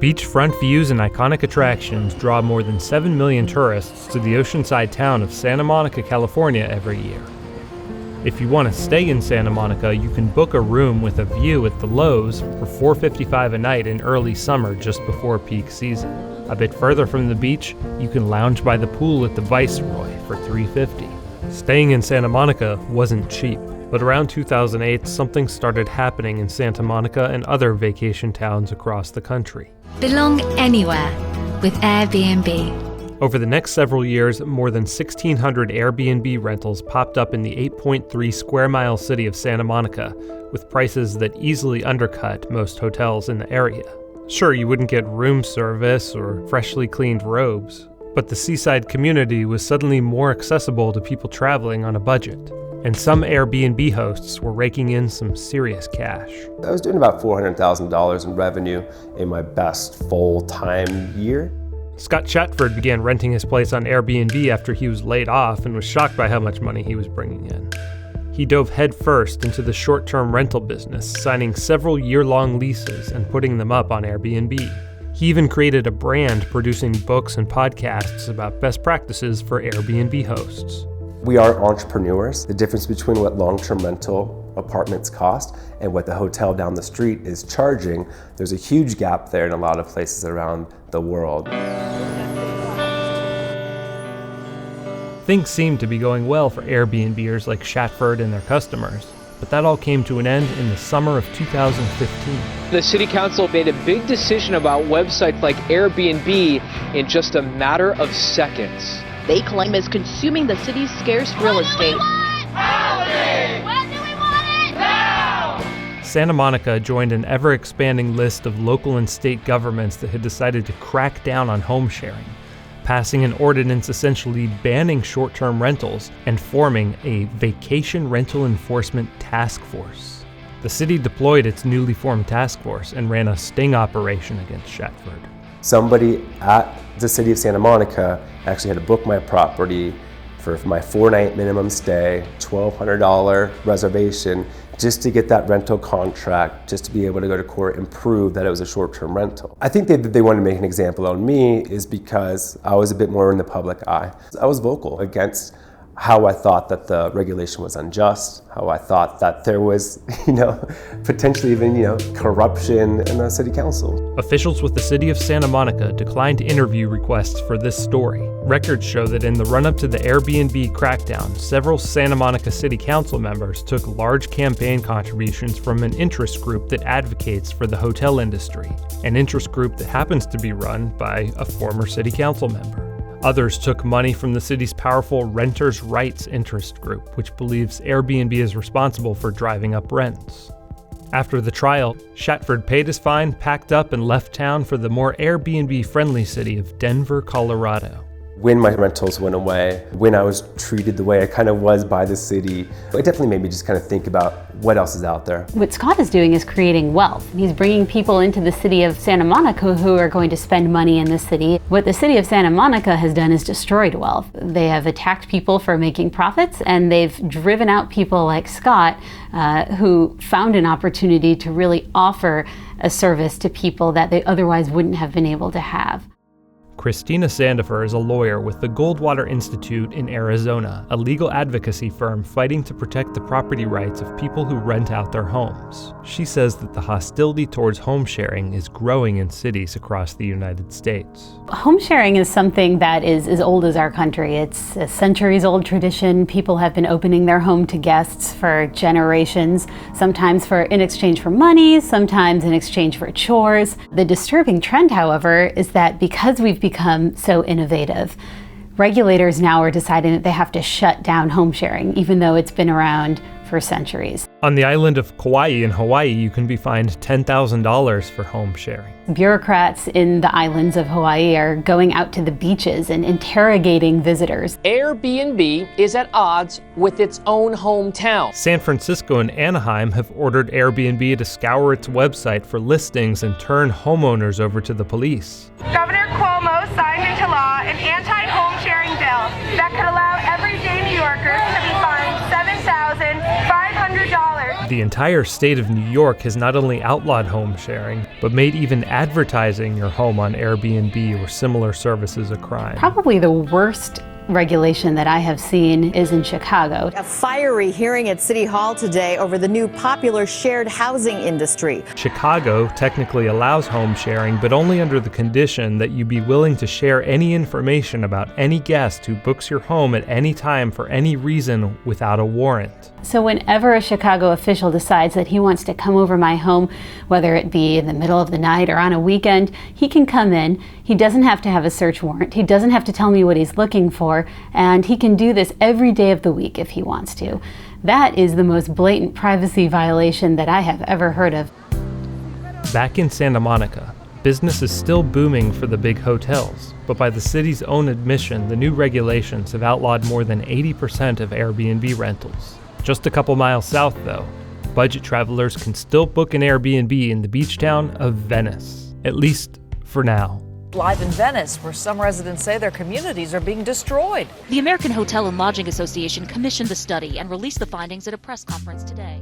Beachfront views and iconic attractions draw more than 7 million tourists to the oceanside town of Santa Monica, California every year. If you want to stay in Santa Monica, you can book a room with a view at the Lowe's for $4.55 a night in early summer just before peak season. A bit further from the beach, you can lounge by the pool at the Viceroy for $3.50. Staying in Santa Monica wasn't cheap, but around 2008, something started happening in Santa Monica and other vacation towns across the country. Belong anywhere with Airbnb. Over the next several years, more than 1,600 Airbnb rentals popped up in the 8.3 square mile city of Santa Monica, with prices that easily undercut most hotels in the area. Sure, you wouldn't get room service or freshly cleaned robes, but the seaside community was suddenly more accessible to people traveling on a budget. And some Airbnb hosts were raking in some serious cash. I was doing about $400,000 in revenue in my best full-time year. Scott Chatford began renting his place on Airbnb after he was laid off and was shocked by how much money he was bringing in. He dove headfirst into the short-term rental business, signing several year-long leases and putting them up on Airbnb. He even created a brand producing books and podcasts about best practices for Airbnb hosts. We are entrepreneurs. The difference between what long-term rental apartments cost and what the hotel down the street is charging, there's a huge gap there in a lot of places around the world. Things seemed to be going well for Airbnbers like Shatford and their customers, but that all came to an end in the summer of 2015. The city council made a big decision about websites like Airbnb in just a matter of seconds. They claim is consuming the city's scarce real estate. When do we want it? Now! Santa Monica joined an ever-expanding list of local and state governments that had decided to crack down on home sharing, passing an ordinance essentially banning short-term rentals and forming a vacation rental enforcement task force. The city deployed its newly formed task force and ran a sting operation against Shatford. Somebody at the city of Santa Monica actually had to book my property for my 4-night minimum stay, $1,200 reservation, just to get that rental contract, just to be able to go to court and prove that it was a short-term rental. I think they wanted to make an example on me is because I was a bit more in the public eye. I was vocal against how I thought that the regulation was unjust, how I thought that there was, potentially even, corruption in the city council. Officials with the city of Santa Monica declined interview requests for this story. Records show that in the run-up to the Airbnb crackdown, several Santa Monica city council members took large campaign contributions from an interest group that advocates for the hotel industry, an interest group that happens to be run by a former city council member. Others took money from the city's powerful Renters' Rights interest group, which believes Airbnb is responsible for driving up rents. After the trial, Shatford paid his fine, packed up, and left town for the more Airbnb-friendly city of Denver, Colorado. When my rentals went away, when I was treated the way I kind of was by the city, it definitely made me just kind of think about what else is out there. What Scott is doing is creating wealth. He's bringing people into the city of Santa Monica who are going to spend money in the city. What the city of Santa Monica has done is destroyed wealth. They have attacked people for making profits, and they've driven out people like Scott who found an opportunity to really offer a service to people that they otherwise wouldn't have been able to have. Christina Sandifer is a lawyer with the Goldwater Institute in Arizona, a legal advocacy firm fighting to protect the property rights of people who rent out their homes. She says that the hostility towards home sharing is growing in cities across the United States. Home sharing is something that is as old as our country. It's a centuries-old tradition. People have been opening their home to guests for generations, sometimes in exchange for money, sometimes in exchange for chores. The disturbing trend, however, is that because we've become so innovative, regulators now are deciding that they have to shut down home sharing, even though it's been around for centuries. On the island of Kauai in Hawaii, you can be fined $10,000 for home sharing. Bureaucrats in the islands of Hawaii are going out to the beaches and interrogating visitors. Airbnb is at odds with its own hometown. San Francisco and Anaheim have ordered Airbnb to scour its website for listings and turn homeowners over to the police. Governor Cuomo signed into law an anti-home sharing bill that could allow everyday New Yorkers to be fined $7,500. The entire state of New York has not only outlawed home sharing, but made even advertising your home on Airbnb or similar services a crime. Probably the worst regulation that I have seen is in Chicago. A fiery hearing at City Hall today over the new popular shared housing industry. Chicago technically allows home sharing, but only under the condition that you be willing to share any information about any guest who books your home at any time for any reason without a warrant. So whenever a Chicago official decides that he wants to come over my home, whether it be in the middle of the night or on a weekend, he can come in. He doesn't have to have a search warrant. He doesn't have to tell me what he's looking for, and he can do this every day of the week if he wants to. That is the most blatant privacy violation that I have ever heard of. Back in Santa Monica, business is still booming for the big hotels, but by the city's own admission, the new regulations have outlawed more than 80% of Airbnb rentals. Just a couple miles south, though, budget travelers can still book an Airbnb in the beach town of Venice, at least for now. Live in Venice, where some residents say their communities are being destroyed. The American Hotel and Lodging Association commissioned the study and released the findings at a press conference today.